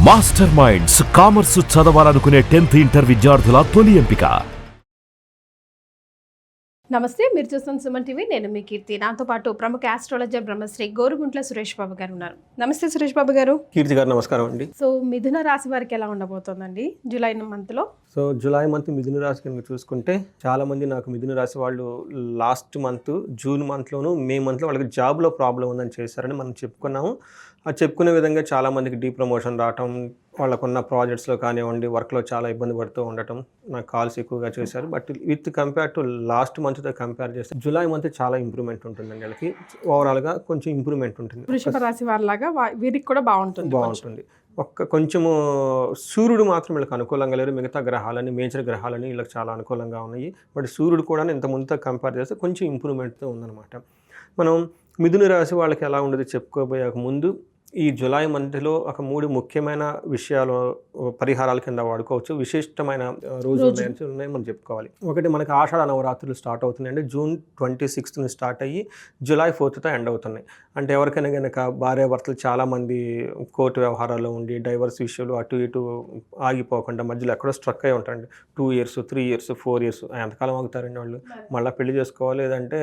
Master minds commerce చదవాలనుకునే 10th inter విద్యార్థుల తొలి ఎంపిక. నమస్తే, మీరు చూస్తున్న సుమన్ టీవీ. నేను మీ కీర్తి. నాతో పాటు ప్రముఖ ఆస్ట్రాలజర్ బ్రహ్మశ్రీ గోరుగుంట్ల సురేష్ బాబు గారు ఉన్నారు. నమస్తే సురేష్ బాబు గారు. కీర్తి గారు నమస్కారం అండి. సో మిథున రాశి వారికి ఎలా ఉండబోతోందండి జూలై మంత్లో? సో జూలై మంత్ మిథున రాశి కనుక చూసుకుంటే చాలా మంది నాకు మిథున రాశి వాళ్ళు లాస్ట్ మంత్ జూన్ మంత్లోను మే మంత్లో వాళ్ళకి జాబ్లో ప్రాబ్లం ఉందని చేశారని మనం చెప్పుకున్నాము. అది చెప్పుకునే విధంగా చాలా మందికి డీ ప్రమోషన్ రావటం, వాళ్ళకున్న ప్రాజెక్ట్స్లో కానివ్వండి వర్క్లో చాలా ఇబ్బంది పడుతూ ఉండటం, నాకు కాల్స్ ఎక్కువగా చేశారు. But with compare to last మంత్తో కంపేర్ చేస్తే జూలై మంత్ చాలా ఇంప్రూవ్మెంట్ ఉంటుందండి. వాళ్ళకి ఓవరాల్గా కొంచెం ఇంప్రూవ్మెంట్ ఉంటుంది. వృషభ రాశి వారిలాగా వీరికి కూడా బాగుంటుంది. కొంచెము సూర్యుడు మాత్రం వీళ్ళకి అనుకూలంగా లేరు. మిగతా గ్రహాలని, మేజర్ గ్రహాలని వీళ్ళకి చాలా అనుకూలంగా ఉన్నాయి. బట్ సూర్యుడు కూడా ఇంత ముందుతో కంపేర్ చేస్తే కొంచెం ఇంప్రూవ్మెంట్తో ఉందన్నమాట. మనం మిథున రాశి వాళ్ళకి ఎలా ఉండదు చెప్పుకోబోయే ముందు ఈ జూలై మంత్లో ఒక 3 ముఖ్యమైన విషయాలు పరిహారాల కింద వాడుకోవచ్చు. విశిష్టమైన రోజులు ఉన్నాయి మనం చెప్పుకోవాలి. ఒకటి, మనకి ఆషాఢ నవరాత్రులు స్టార్ట్ అవుతున్నాయి అంటే జూన్ 26th స్టార్ట్ అయ్యి జూలై 4th ఎండ్ అవుతున్నాయి. అంటే ఎవరికైనా కనుక భార్యాభర్తలు చాలామంది కోర్టు వ్యవహారాల్లో ఉండి డైవర్స్ విషయాలు అటు ఇటు ఆగిపోకుండా మధ్యలో ఎక్కడో స్ట్రక్ అయి ఉంటారండి. 2 years 3 years 4 years ఎంతకాలం ఆగుతారండి వాళ్ళు? మళ్ళీ పెళ్లి చేసుకోవాలి, లేదంటే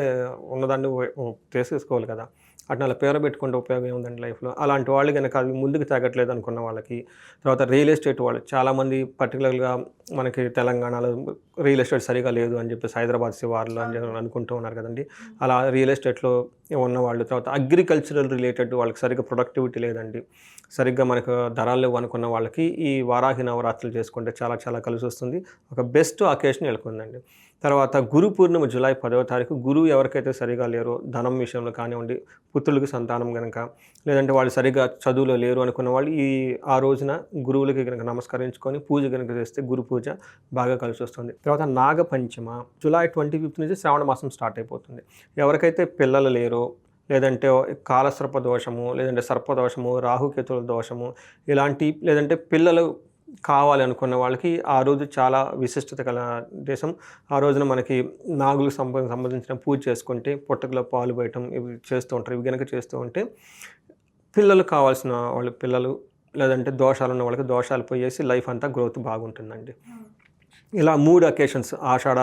ఉన్నదాన్ని తీసేసుకోవాలి కదా. అట్లా అలా పేరు పెట్టుకుంటే ఉపయోగం ఏముందండి లైఫ్లో. అలాంటి వాళ్ళు కనుక అది ముందుకు తగ్గట్లేదు అనుకున్న వాళ్ళకి, తర్వాత రియల్ ఎస్టేట్ వాళ్ళు చాలామంది పర్టికులర్గా మనకి తెలంగాణలో రియల్ ఎస్టేట్ సరిగా లేదు అని చెప్పేసి హైదరాబాద్ శివార్లు అని అనుకుంటూ ఉన్నారు కదండి. అలా రియల్ ఎస్టేట్లో ఉన్నవాళ్ళు, తర్వాత అగ్రికల్చరల్ రిలేటెడ్ వాళ్ళకి సరిగ్గా ప్రొడక్టివిటీ లేదండి, సరిగ్గా మనకు ధరలు లేవు అనుకున్న వాళ్ళకి ఈ వారాహి నవరాత్రులు చేసుకుంటే చాలా చాలా కలిసి వస్తుంది. ఒక బెస్ట్ అకేషన్ వెళ్ళుకుందండి. తర్వాత గురు పూర్ణిమ జూలై 10వ తారీఖు. గురువు ఎవరికైతే సరిగా లేరో ధనం విషయంలో కానివ్వండి, పుత్రులకి సంతానం కనుక, లేదంటే వాళ్ళు సరిగా చదువులో లేరు అనుకున్న వాళ్ళు ఆ రోజున గురువులకి కనుక నమస్కరించుకొని పూజ కనుక చేస్తే గురు పూజ బాగా కలిసి వస్తుంది. తర్వాత నాగపంచమ జూలై 25th నుంచి శ్రావణ మాసం స్టార్ట్ అయిపోతుంది. ఎవరికైతే పిల్లలు లేరో, లేదంటే కాలసర్ప దోషము, లేదంటే సర్పదోషము, రాహుకేతుల దోషము ఇలాంటి, లేదంటే పిల్లలు కావాలి అనుకున్న వాళ్ళకి ఆ రోజు చాలా విశిష్టత కల దేశం. ఆ రోజున మనకి నాగులకు సంబంధించిన పూజ చేసుకుంటే పుట్టకలో పాలు పోయటం ఇవి చేస్తూ ఉంటారు. ఇవి కనుక చేస్తూ ఉంటే పిల్లలు కావాల్సిన వాళ్ళు పిల్లలు, లేదంటే దోషాలు ఉన్న వాళ్ళకి దోషాలు పోయేసి లైఫ్ అంతా గ్రోత్ బాగుంటుందండి. ఇలా 3 అకేషన్స్ ఆషాఢ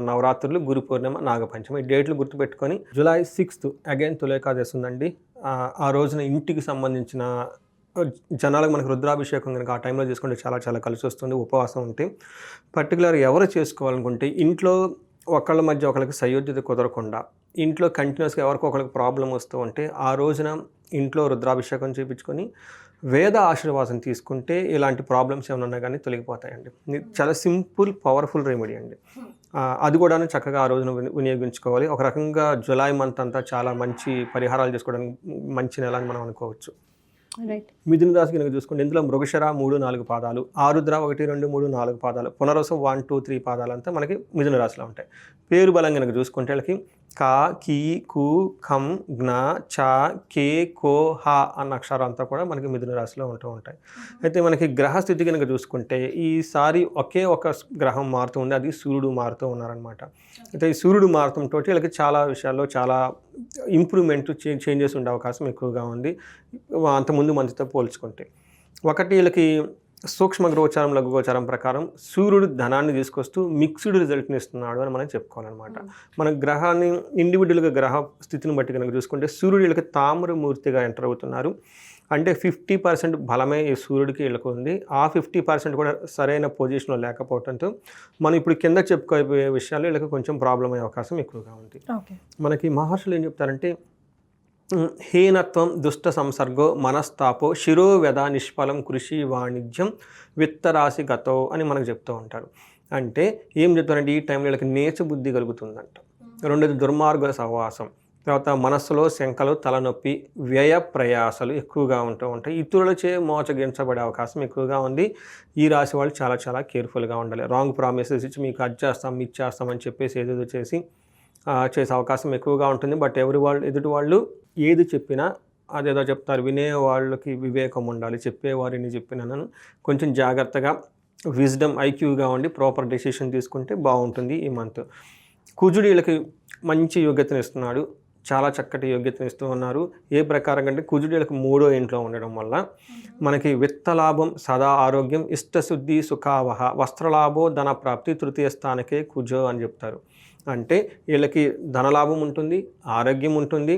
నవరాత్రులు, గురు పూర్ణిమ, నాగపంచమి. ఈ డేట్లు గుర్తుపెట్టుకొని జూలై 6th అగైన్ తులేకాదశి ఉందండి. ఆ రోజున ఇంటికి సంబంధించిన జనాలకు మనకు రుద్రాభిషేకం కనుక ఆ టైంలో చేసుకుంటే చాలా చాలా కలిసి వస్తుంది. ఉపవాసం ఉంటే పర్టికులర్ ఎవరు చేసుకోవాలనుకుంటే ఇంట్లో ఒకళ్ళ మధ్య ఒకరికి సయోధ్యత కుదరకుండా ఇంట్లో కంటిన్యూస్గా ఎవరికొకరికి ప్రాబ్లం వస్తూ ఉంటే ఆ రోజున ఇంట్లో రుద్రాభిషేకం చేయించుకొని వేద ఆశీర్వాదం తీసుకుంటే ఇలాంటి ప్రాబ్లమ్స్ ఏమైనా ఉన్నా కానీ తొలగిపోతాయండి. చాలా సింపుల్ పవర్ఫుల్ రెమెడీ అండి. అది కూడా చక్కగా ఆ రోజున వినియోగించుకోవాలి. ఒక రకంగా జూలై మంత్ అంతా చాలా మంచి పరిహారాలు చేసుకోవడానికి మంచి నెల అని మనం అనుకోవచ్చు. మిథున రాశి కనుక చూసుకుంటే ఇందులో మృగశిర 3-4 పాదాలు, ఆరుద్ర 1, 2, 3, 4 పాదాలు, పునర్వసు 1, 2, 3 పాదాలు అంతా మనకి మిథున రాశిలో ఉంటాయి. పేరు బలం కనుక చూసుకుంటే వాళ్ళకి కా, కీ, కు, ఖం, జ్ఞ, చ, కే, కో, హ అన్న అక్షరాలు అంతా కూడా మనకి మిథున రాశిలో ఉంటూ ఉంటాయి. అయితే మనకి గ్రహస్థితి కనుక చూసుకుంటే ఈసారి ఒకే ఒక గ్రహం మారుతూ ఉంది, అది సూర్యుడు మారుతూ ఉన్నారనమాట. అయితే ఈ సూర్యుడు మారుతుంతో వీళ్ళకి చాలా విషయాల్లో చాలా ఇంప్రూవ్మెంట్ చేంజెస్ ఉండే అవకాశం ఎక్కువగా ఉంది అంతకుముందు మంత్తో పోల్చుకుంటే. ఒకటి, వీళ్ళకి సూక్ష్మ గోచారం, లఘు గోచారం ప్రకారం సూర్యుడు ధనాన్ని తీసుకొస్తూ మిక్స్డ్ రిజల్ట్ని ఇస్తున్నాడు అని మనం చెప్పుకోవాలన్నమాట. మన గ్రహాన్ని ఇండివిజువల్గా గ్రహ స్థితిని బట్టి కనుక చూసుకుంటే సూర్యుడు వీళ్ళకి తామ్రమూర్తిగా ఎంటర్ అవుతున్నారు. అంటే 50% బలమే ఈ సూర్యుడికి వీళ్ళకు ఉంది. ఆ 50% కూడా సరైన పొజిషన్లో లేకపోవడంతో మనం ఇప్పుడు కింద చెప్పుకోబోయే విషయాలు వీళ్ళకి కొంచెం ప్రాబ్లం అయ్యే అవకాశం ఎక్కువగా ఉంది. మనకి మహర్షులు ఏం చెప్తారంటే హీనత్వం, దుష్ట సంసర్గో, మనస్తాపో, శిరోవ్యధ, నిష్ఫలం, కృషి, వాణిజ్యం, విత్తరాశి గతో అని మనకు చెప్తూ ఉంటారు. అంటే ఏం చెప్తారంటే ఈ టైంలో వీళ్ళకి నీచ బుద్ధి కలుగుతుందంట. రెండోది దుర్మార్గుల సహవాసం, తర్వాత మనస్సులో శంకలు, తలనొప్పి, వ్యయ ప్రయాసాలు ఎక్కువగా ఉంటూ ఉంటాయి. ఇతరులచే మోసగించబడే అవకాశం ఎక్కువగా ఉంది. ఈ రాశి వాళ్ళు చాలా చాలా కేర్ఫుల్గా ఉండాలి. రాంగ్ ప్రామిసెస్ ఇచ్చి మీకు అది చేస్తాం ఇది చేస్తాం అని చెప్పేసి ఏదేదో చేసే అవకాశం ఎక్కువగా ఉంటుంది. బట్ ఎదుటి వాళ్ళు ఏది చెప్పినా అదేదో చెప్తారు, వినే వాళ్ళకి వివేకం ఉండాలి. చెప్పేవారిని చెప్పినాను కొంచెం జాగ్రత్తగా విజ్డమ్ ఐక్యూగా ఉండి ప్రాపర్ డెసిషన్ తీసుకుంటే బాగుంటుంది ఈ మంత్. కుజుడు వీళ్ళకి మంచి యోగ్యతను ఇస్తున్నాడు. చాలా చక్కటి యోగ్యతను ఇస్తూ ఉన్నారు. ఏ ప్రకారం అంటే కుజుడు వీళ్ళకి 3వ ఇంట్లో ఉండడం వల్ల మనకి విత్తలాభం, సదా ఆరోగ్యం, ఇష్టశుద్ధి, సుఖావహ, వస్త్రలాభో, ధన ప్రాప్తి, తృతీయ స్థానకే కుజో అని చెప్తారు. అంటే వీళ్ళకి ధనలాభం ఉంటుంది, ఆరోగ్యం ఉంటుంది,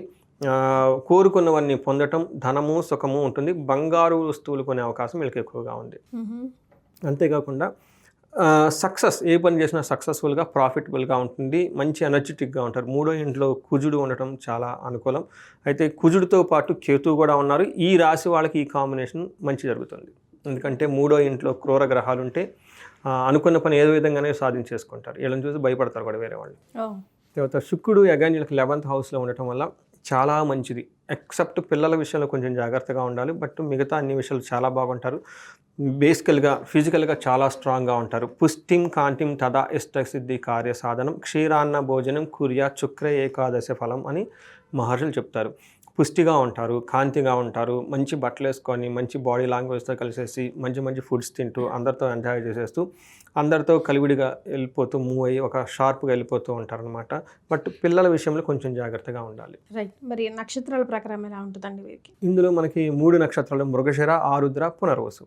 కోరుకున్నవన్నీ పొందటం, ధనము సుఖము ఉంటుంది, బంగారు వస్తువులు కొనే అవకాశం వీళ్ళకి ఎక్కువగా ఉంది. అంతేకాకుండా సక్సెస్, ఏ పని చేసినా సక్సెస్ఫుల్గా ప్రాఫిటబుల్గా ఉంటుంది, మంచి ఎనర్జెటిక్గా ఉంటారు. 3వ ఇంట్లో కుజుడు ఉండటం చాలా అనుకూలం. అయితే కుజుడితో పాటు కేతు కూడా ఉన్నారు. ఈ రాశి వాళ్ళకి ఈ కాంబినేషన్ మంచి జరుగుతుంది. ఎందుకంటే 3వ ఇంట్లో క్రూర గ్రహాలు ఉంటే అనుకున్న పని ఏదో విధంగానే సాధించేసుకుంటారు. వీళ్ళని చూసి భయపడతారు కూడా వేరే వాళ్ళు. తర్వాత శుక్రుడు అగైన్ వీళ్ళకి 11th హౌస్లో ఉండటం వల్ల చాలా మంచిది. ఎక్సెప్ట్ పిల్లల విషయంలో కొంచెం జాగ్రత్తగా ఉండాలి. బట్ మిగతా అన్ని విషయాలు చాలా బాగుంటారు. బేసికల్గా ఫిజికల్గా చాలా స్ట్రాంగ్గా ఉంటారు. పుష్టిం కాంతిం తదా ఇష్టసిద్ధి కార్య సాధనం క్షీరాన్న భోజనం కుర్యా శుక్ర ఏకాదశి ఫలం అని మహర్షులు చెప్తారు. పుష్టిగా ఉంటారు, కాంతిగా ఉంటారు, మంచి బట్టలు వేసుకొని మంచి బాడీ లాంగ్వేజ్తో కలిసేసి మంచి మంచి ఫుడ్స్ తింటూ అందరితో ఎంజాయ్ చేసేస్తూ అందరితో కలివిడిగా వెళ్ళిపోతూ మూవ్ అయ్యి ఒక షార్ప్గా వెళ్ళిపోతూ ఉంటారనమాట. బట్ పిల్లల విషయంలో కొంచెం జాగ్రత్తగా ఉండాలి. రైట్. మరి నక్షత్రాల ప్రకారం ఎలా ఉంటుందండి వీరికి? ఇందులో మనకి 3 నక్షత్రాలు మృగశిర, ఆరుద్ర, పునర్వసు.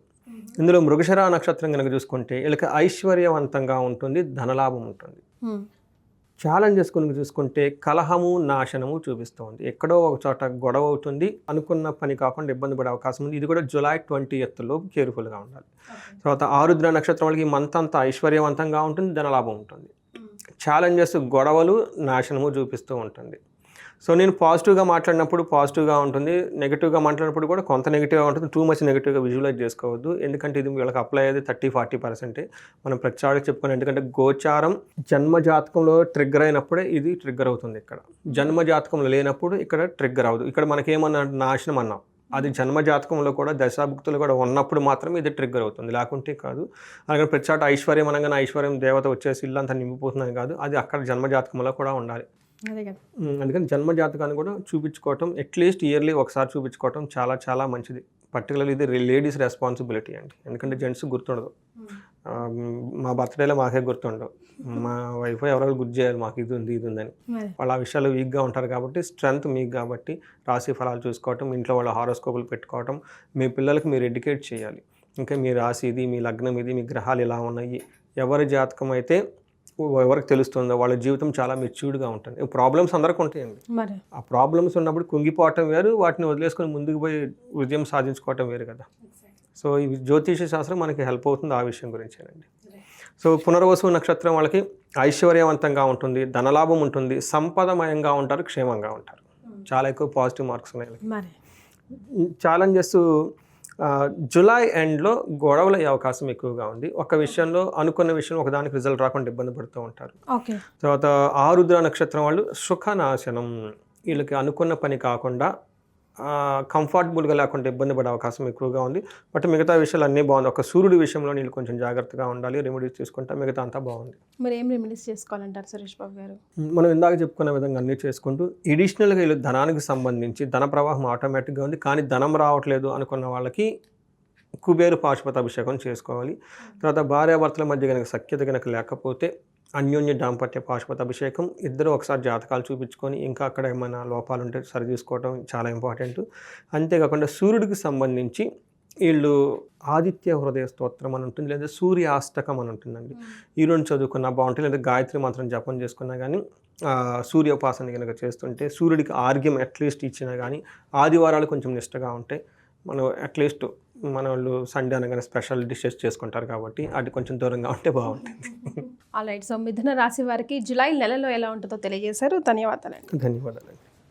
ఇందులో మృగశిర నక్షత్రం కనుక చూసుకుంటే వీళ్ళకి ఐశ్వర్యవంతంగా ఉంటుంది, ధనలాభం ఉంటుంది. ఛాలెంజెస్ కనుక చూసుకుంటే కలహము, నాశనము చూపిస్తుంది. ఎక్కడో ఒక చోట గొడవ అవుతుంది, అనుకున్న పని కాకుండా ఇబ్బంది పడే అవకాశం ఉంది. ఇది కూడా జూలై 20th కేర్ఫుల్గా ఉండాలి. తర్వాత ఆరుద్ర నక్షత్రం వాళ్ళకి మంత్ అంతా ఐశ్వర్యవంతంగా ఉంటుంది, ధనలాభం ఉంటుంది. ఛాలెంజెస్, గొడవలు, నాశనము చూపిస్తూ ఉంటుంది. సో నేను పాజిటివ్గా మాట్లాడినప్పుడు పాజిటివ్గా ఉంటుంది, నెగిటివ్గా మాట్లాడినప్పుడు కూడా కొంత నెగిటివ్గా ఉంటుంది. టూ మచ్ నెగిటివ్గా విజువలైజ్ చేసుకోవద్దు. ఎందుకంటే ఇది వీళ్ళకి అప్లై అయ్యేది 30-40% మనం ప్రతిసారికి చెప్పుకున్నాం. ఎందుకంటే గోచారం జన్మజాతకంలో ట్రిగ్గర్ అయినప్పుడే ఇది ట్రిగ్గర్ అవుతుంది. ఇక్కడ జన్మజాతకంలో లేనప్పుడు ఇక్కడ ట్రిగ్గర్ అవ్వదు. ఇక్కడ మనకేమన్నా నాశనం అన్నాం, అది జన్మజాతకంలో కూడా దశాభుక్తులు కూడా ఉన్నప్పుడు మాత్రమే ఇది ట్రిగ్గర్ అవుతుంది, లేకుంటే కాదు. అలాగే ప్రతిసాట ఐశ్వర్యం అనగానే ఐశ్వర్యం దేవత వచ్చేసి ఇల్లంతా నింపిపోతుందని కాదు, అది అక్కడ జన్మజాతకంలో కూడా ఉండాలి. అందుకని జన్మజాతకాన్ని కూడా చూపించుకోవటం, అట్లీస్ట్ ఇయర్లీ ఒకసారి చూపించుకోవటం చాలా చాలా మంచిది. పర్టికులర్లీ ఇది లేడీస్ రెస్పాన్సిబిలిటీ అండి. ఎందుకంటే జెంట్స్ గుర్తుండదు. మా బర్త్డేలో మాకే గుర్తుండవు, మా వైఫ్ ఎవరో గుర్తు చేయాలి మాకు ఇది ఉంది ఇది ఉందని. వాళ్ళు ఆ విషయాలు వీక్గా ఉంటారు కాబట్టి స్ట్రెంగ్త్ మీకు కాబట్టి రాశి ఫలాలు చూసుకోవటం, ఇంట్లో వాళ్ళ హారోస్కోపులు పెట్టుకోవటం, మీ పిల్లలకి మీరు ఎడ్యుకేట్ చేయాలి. ఇంకా మీ రాశి ఇది, మీ లగ్నం ఇది, మీ గ్రహాలు ఇలా ఉన్నాయి, ఎవరి జాతకం అయితే ఎవరికి తెలుస్తుందో వాళ్ళ జీవితం చాలా మెచ్యూర్డ్గా ఉంటుంది. ప్రాబ్లమ్స్ అందరికీ ఉంటాయండి. ఆ ప్రాబ్లమ్స్ ఉన్నప్పుడు కుంగిపోవటం వేరు, వాటిని వదిలేసుకొని ముందుకు పోయి విజయం సాధించుకోవటం వేరు కదా. సో ఈ జ్యోతిష శాస్త్రం మనకి హెల్ప్ అవుతుంది ఆ విషయం గురించేనండి. సో పునర్వసు నక్షత్రం వాళ్ళకి ఐశ్వర్యవంతంగా ఉంటుంది, ధనలాభం ఉంటుంది, సంపదమయంగా ఉంటారు, క్షేమంగా ఉంటారు. చాలా ఎక్కువ పాజిటివ్ మార్క్స్ ఉన్నాయి. ఛాలెంజెస్ జూలై ఎండ్లో గొడవలు అయ్యే అవకాశం ఎక్కువగా ఉంది. ఒక విషయంలో అనుకున్న విషయం ఒకదానికి రిజల్ట్ రాకుండా ఇబ్బంది పడుతూ ఉంటారు. తర్వాత ఆరుద్ర నక్షత్రం వాళ్ళు సుఖనాశనం, వీళ్ళకి అనుకున్న పని కాకుండా కంఫర్టబుల్గా లేకుండా ఇబ్బంది పడే అవకాశం ఎక్కువగా ఉంది. బట్ మిగతా విషయాలు అన్నీ బాగుంది. ఒక సూర్యుడి విషయంలో వీళ్ళు కొంచెం జాగ్రత్తగా ఉండాలి, రెమెడీస్ తీసుకుంటా, మిగతా అంతా బాగుంది. మరి ఏం రెమెడీస్ చేసుకోవాలంటారు సురేష్ బాబు గారు? మనం ఇందాక చెప్పుకున్న విధంగా అన్నీ చేసుకుంటూ ఎడిషనల్గా వీళ్ళు ధనానికి సంబంధించి ధన ప్రవాహం ఆటోమేటిక్గా ఉంది, కానీ ధనం రావట్లేదు అనుకున్న వాళ్ళకి కుబేరు పాశుపత అభిషేకం చేసుకోవాలి. తర్వాత భార్యాభర్తల మధ్య కనుక సఖ్యత కనుక లేకపోతే అన్యోన్య దాంపత్య పాశుపత అభిషేకం, ఇద్దరు ఒకసారి జాతకాలు చూపించుకొని ఇంకా అక్కడ ఏమైనా లోపాలు ఉంటే సరి చూసుకోవడం చాలా ఇంపార్టెంట్. అంతేకాకుండా సూర్యుడికి సంబంధించి వీళ్ళు ఆదిత్య హృదయ స్తోత్రం అని ఉంటుంది, లేదా సూర్యాష్టకం అని ఉంటుందండి. ఈ రెండు చదువుకున్నా బాగుంటుంది, లేదా గాయత్రి మంత్రం జపం చేసుకున్నా కానీ సూర్యోపాసన కనుక చేస్తుంటే సూర్యుడికి ఆర్గ్యం అట్లీస్ట్ ఇచ్చినా కానీ ఆదివారాలు కొంచెం నిష్టగా ఉంటే మనం అట్లీస్ట్ మన వాళ్ళు సండే అనగానే స్పెషల్ డిషెస్ చేసుకుంటారు కాబట్టి అది కొంచెం దూరంగా ఉంటే బాగుంటుంది. ఆల్రైట్. సో మిథున రాశి వారికి జూలై నెలలో ఎలా ఉంటుందో తెలియజేశారు. ధన్యవాదాలండి.